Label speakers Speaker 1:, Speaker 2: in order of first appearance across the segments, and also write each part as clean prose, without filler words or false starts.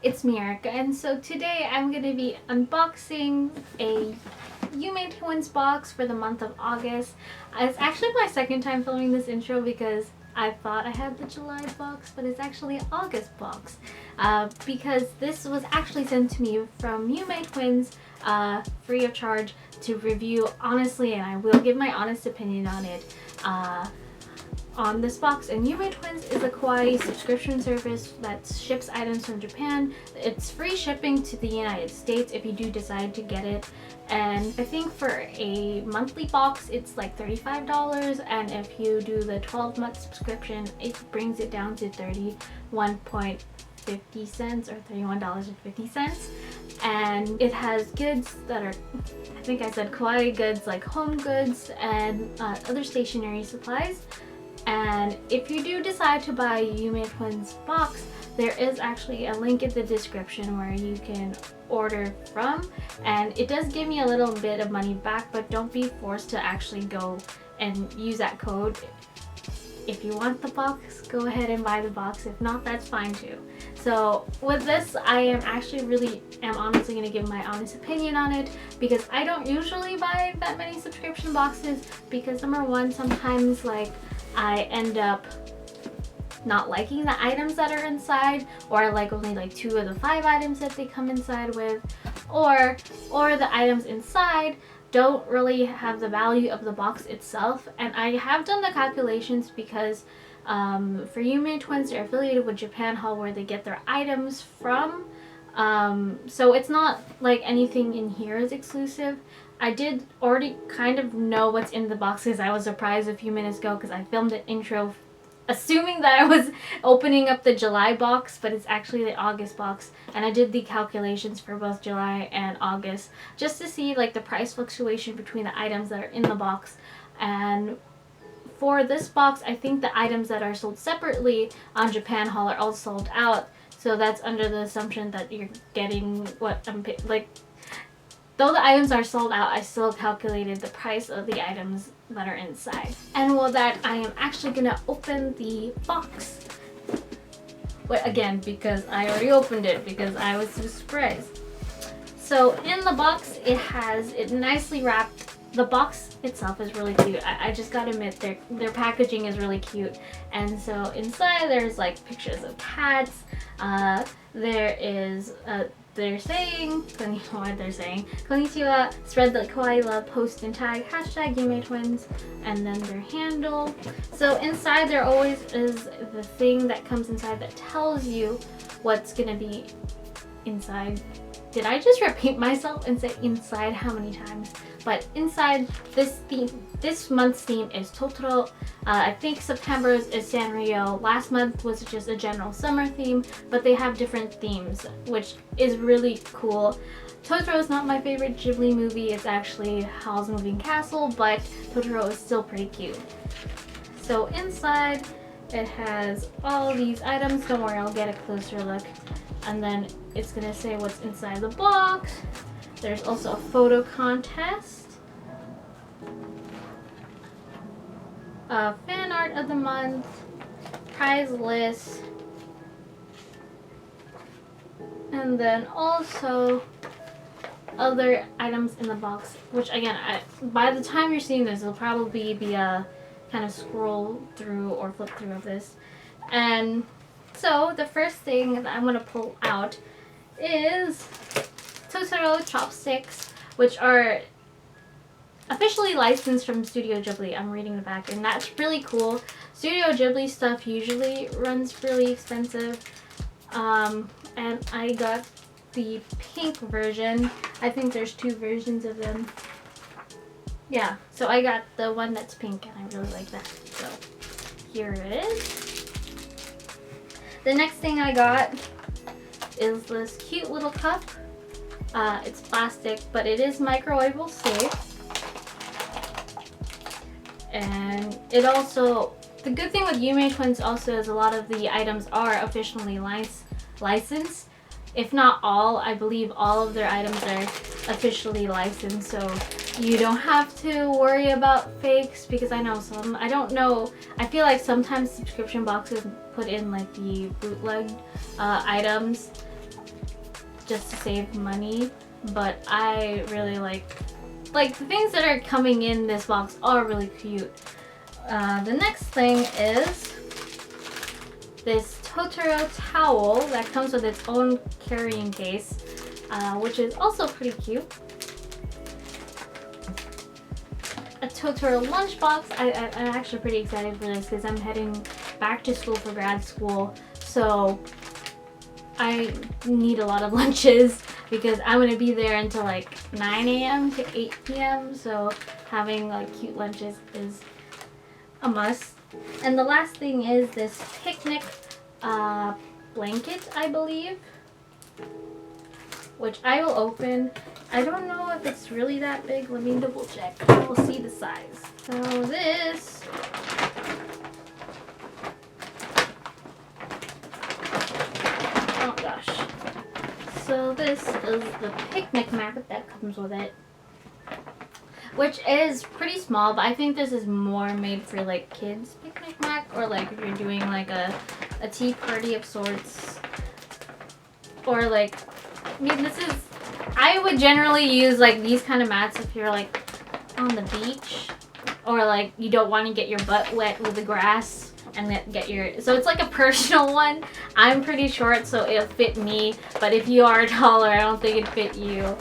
Speaker 1: it's me, Erica, and so today I'm going to be unboxing a YumeTwins box for the month of August. It's actually my second time filming this intro because I thought I had the July box, but it's actually an August box. Because this was actually sent to me from YumeTwins free of charge to review honestly, and I will give my honest opinion on it. On this box. And YumeTwins is a Kawaii subscription service that ships items from Japan. It's free shipping to the United States if you do decide to get it, and I think for a monthly box it's like $35, and if you do the 12-month subscription it brings it down to 31.50 cents or $31.50. And it has goods that are, I think I said Kawaii goods, like home goods and other stationery supplies. And if you do decide to buy a YumeTwins box, there is actually a link in the description where you can order from, and it does give me a little bit of money back, but don't be forced to actually go and use that code. If you want the box, go ahead and buy the box. If not, that's fine too. So with this, I am actually honestly going to give my honest opinion on it, because I don't usually buy that many subscription boxes, because number one, sometimes like I end up not liking the items that are inside, or I like only like 2 of the 5 items that they come inside with, or the items inside don't really have the value of the box itself. And I have done the calculations because for YumeTwins, they're affiliated with Japan Hall where they get their items from. So it's not like anything in here is exclusive. I did already kind of know what's in the box because I was surprised a few minutes ago because I filmed an intro assuming that I was opening up the July box, but it's actually the August box. And I did the calculations for both July and August just to see like the price fluctuation between the items that are in the box. And for this box, I think the items that are sold separately on Japan Hall are all sold out. So that's under the assumption that you're getting what I'm like. Though the items are sold out, I still calculated the price of the items that are inside. And with that, I am actually gonna open the box. But again, because I already opened it because I was so surprised. So in the box, it nicely wrapped. The box itself is really cute. I just gotta admit, their packaging is really cute. And so inside there's like pictures of cats. They're saying, Konnichiwa, spread the kawaii love, post and tag, #YumeTwins, and then their handle. So inside there always is the thing that comes inside that tells you what's gonna be inside. Did I just repeat myself and say inside how many times? But inside this month's theme is Totoro. I think September's is Sanrio. Last month was just a general summer theme, but they have different themes, which is really cool. Totoro is not my favorite Ghibli movie. It's actually Howl's Moving Castle, but Totoro is still pretty cute. So inside it has all these items. Don't worry, I'll get a closer look. And then it's gonna say what's inside the box. There's also a photo contest, fan art of the month, prize list, and then also other items in the box, which again, by the time you're seeing this, it'll probably be a kind of scroll through or flip through of this. And so the first thing that I'm going to pull out is Totoro chopsticks, which are officially licensed from Studio Ghibli. I'm reading the back, and that's really cool. Studio Ghibli stuff usually runs really expensive, and I got the pink version. I think there's 2 versions of them. Yeah, so I got the one that's pink, and I really like that. So here it is. The next thing I got is this cute little cup. It's plastic, but it is microwavable safe. And it also, the good thing with YumeTwins also is a lot of the items are officially licensed. If not all, I believe all of their items are officially licensed, so you don't have to worry about fakes, because I know some, I don't know, I feel like sometimes subscription boxes put in like the bootleg items. just to save money, but I really like the things that are coming in this box are really cute. The next thing is this Totoro towel that comes with its own carrying case, which is also pretty cute. A Totoro lunchbox. I'm actually pretty excited for this because I'm heading back to school for grad school, so I need a lot of lunches because I'm going to be there until like 9 a.m. to 8 p.m. So having like cute lunches is a must. And the last thing is this picnic blanket, I believe, which I will open. I don't know if it's really that big. Let me double check. We'll see the size. So this So this is the picnic mat that comes with it, which is pretty small, but I think this is more made for like kids picnic mat, or like if you're doing like a tea party of sorts, or like, I mean, this is, I would generally use like these kind of mats if you're like on the beach, or like you don't want to get your butt wet with the grass and then get your, so it's like a personal one. I'm pretty short, so it'll fit me, but if you are taller, I don't think it'd fit you.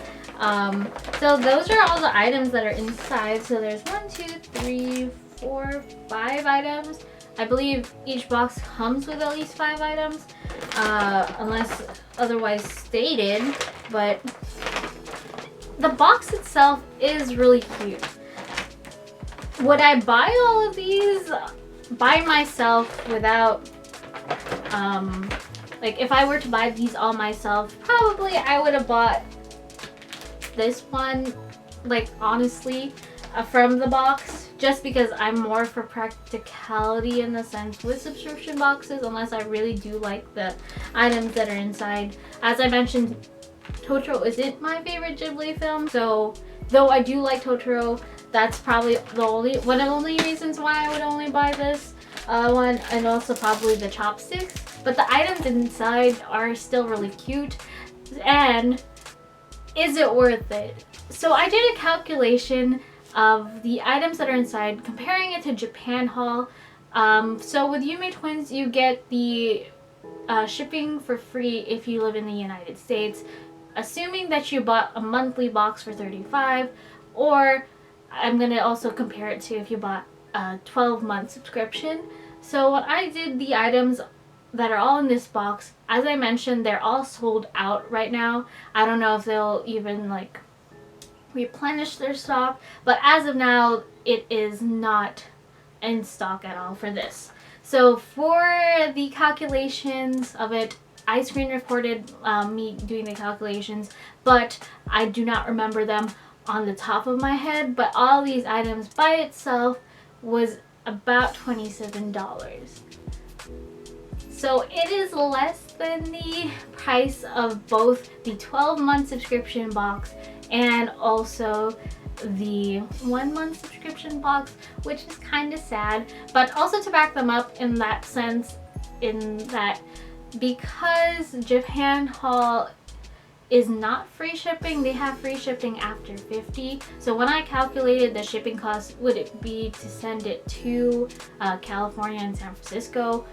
Speaker 1: So those are all the items that are inside. So there's 1, 2, 3, 4, 5 items. I believe each box comes with at least 5 items, unless otherwise stated, but the box itself is really cute. Would I buy all of these by myself without, like if I were to buy these all myself, probably I would have bought this one, like honestly, from the box, just because I'm more for practicality in the sense with subscription boxes, unless I really do like the items that are inside. As I mentioned, Totoro isn't my favorite Ghibli film, so though I do like Totoro, that's probably one of the only reasons why I would only buy this one, and also probably the chopsticks. But the items inside are still really cute, and is it worth it? So I did a calculation of the items that are inside, comparing it to Japan haul. So with YumeTwins, you get the shipping for free if you live in the United States, assuming that you bought a monthly box for $35, or I'm gonna also compare it to if you bought a 12-month subscription. So when I did the items that are all in this box, as I mentioned, they're all sold out right now. I don't know if they'll even like replenish their stock, but as of now, it is not in stock at all for this. So for the calculations of it, I screen recorded me doing the calculations, but I do not remember them on the top of my head. But all these items by itself was about $27. So it is less than the price of both the 12-month subscription box and also the 1-month subscription box, which is kind of sad. But also to back them up in that sense, in that because Japan haul is not free shipping, they have free shipping after 50. So when I calculated the shipping cost, would it be to send it to California and San Francisco,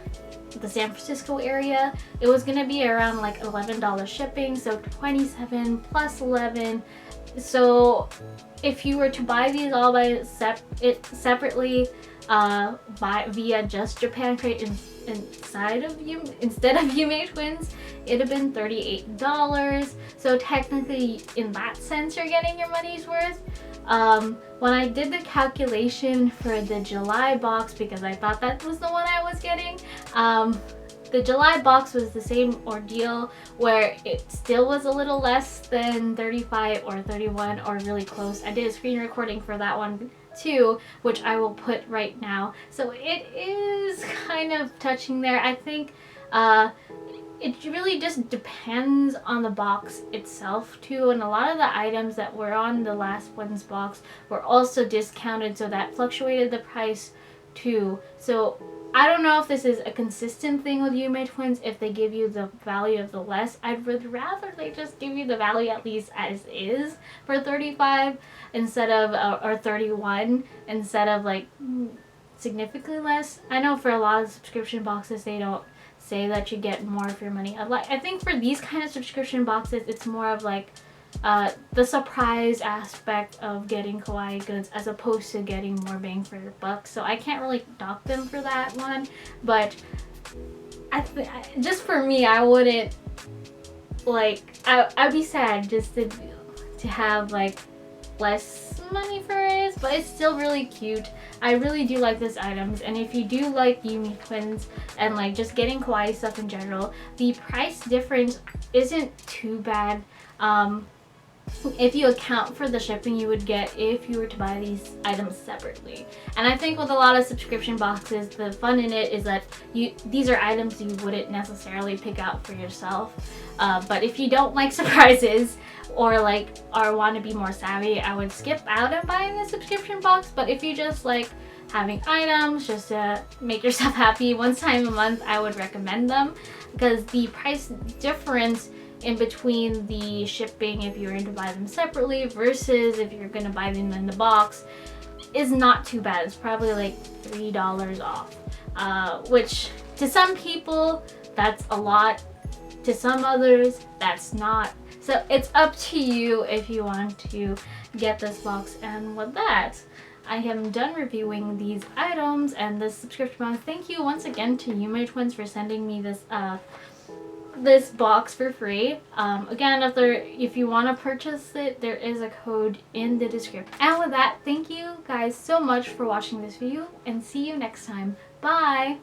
Speaker 1: the San Francisco area, it was gonna be around like $11 shipping, so 27 plus 11. So if you were to buy these all by separately via just Japan Crate instead of YumeTwins, it'd have been $38. So technically, in that sense, you're getting your money's worth. When I did the calculation for the July box, because I thought that was the one I was getting, the July box was the same ordeal, where it still was a little less than 35 or 31, or really close. I did a screen recording for that one too, which I will put right now. So it is kind of touching there. I think it really just depends on the box itself too, and a lot of the items that were on the last one's box were also discounted, so that fluctuated the price too. So I don't know if this is a consistent thing with YumeTwins, if they give you the value of the less. I'd rather they just give you the value at least as is for 35 instead of, or 31 instead of like significantly less. I know for a lot of subscription boxes they don't say that you get more of your money. I think for these kind of subscription boxes it's more of like the surprise aspect of getting kawaii goods as opposed to getting more bang for your buck. So I can't really dock them for that one, but just for me, I wouldn't like. I'd be sad just to have like less money for it, but it's still really cute. I really do like these items, and if you do like YumeTwins and like just getting kawaii stuff in general, the price difference isn't too bad. If you account for the shipping you would get if you were to buy these items separately. And I think with a lot of subscription boxes, the fun in it is that these are items you wouldn't necessarily pick out for yourself. But if you don't like surprises or want to be more savvy, I would skip out on buying a subscription box. But if you just like having items just to make yourself happy one time a month, I would recommend them, because the price difference in between the shipping if you're going to buy them separately versus if you're going to buy them in the box is not too bad. It's probably like $3 off, which to some people that's a lot, to some others that's not. So it's up to you if you want to get this box. And with that, I am done reviewing these items and this subscription box. Thank you once again to YumeTwins for sending me this box for free. Again, if you want to purchase it, there is a code in the description. And with that, thank you guys so much for watching this video, and see you next time. Bye!